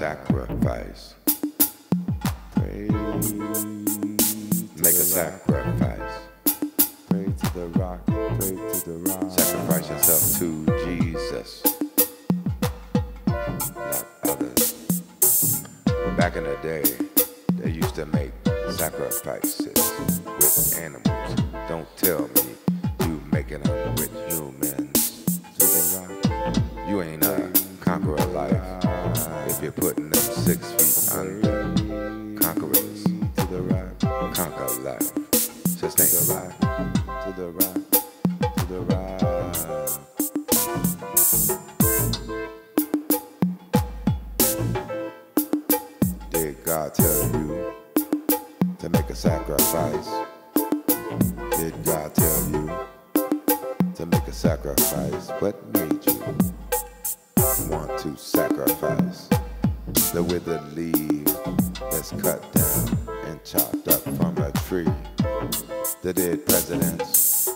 sacrifice. Pray. Make a sacrifice. Pray to the rock, pray to the rock. Sacrifice yourself to Jesus, not others. Back in the day, they used to make sacrifices with animals. Don't tell me you making them with humans. To the rock. You ain't a conqueror life if you're putting them 6 feet under. Conquerors To the rock, conquer life. Just think about it. to the rock, to the rock. Did God tell you to make a sacrifice? Did God tell you to make a sacrifice? What made you want to sacrifice? The withered leaf that's cut down and chopped up from a tree. The dead presidents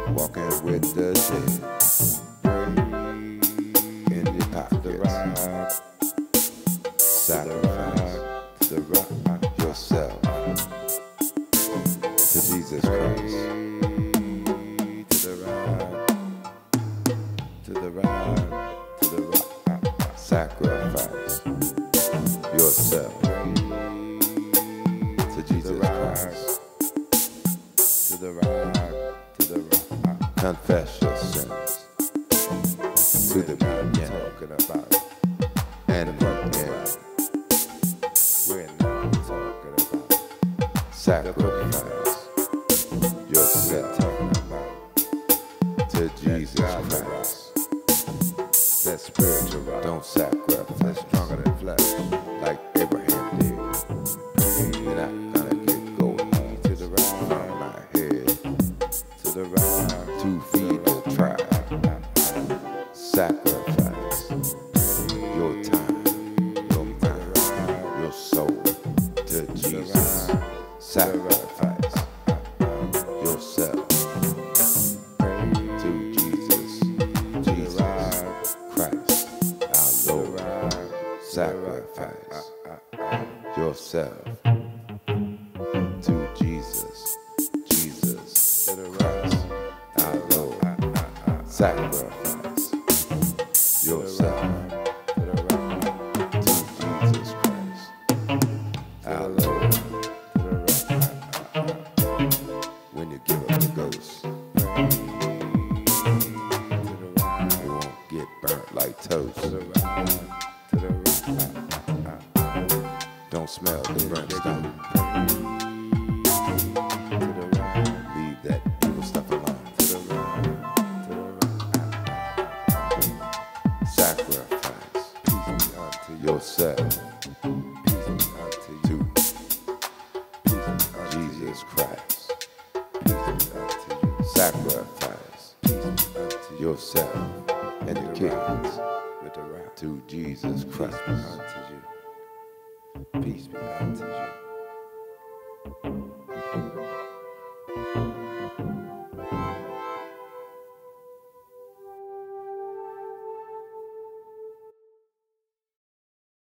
walking with the dead. In your pockets. Sacrifice yourself to Jesus Christ. To the rock, to the rock, to the rock. Sacrifice yourself to Jesus Christ. To the rock, to the rock. Confess your sins to the beginning Talking about it. and the end. We're not talking about it. Sacrifice yourself Talking about to Jesus Christ. that spiritual rock. Don't sacrifice Stronger than flesh. like Abraham did. You're not gonna get gold To the from rock, my head. to the rock. 2 feet to try. Sacrifice your time, your mind, your soul to Jesus. Sacrifice yourself to Jesus. Jesus Christ, our Lord. Sacrifice yourself to Jesus. Jesus Christ, our Lord. Sacrifice yourself to Jesus Christ, our Lord. When you give up the ghost, you won't get burnt like toast. Don't smell the burnt stone. Leave that evil stuff alone. Sacrifice yourself to Jesus Christ. Sacrifice yourself and the kids to Jesus Christ. Peace be unto you.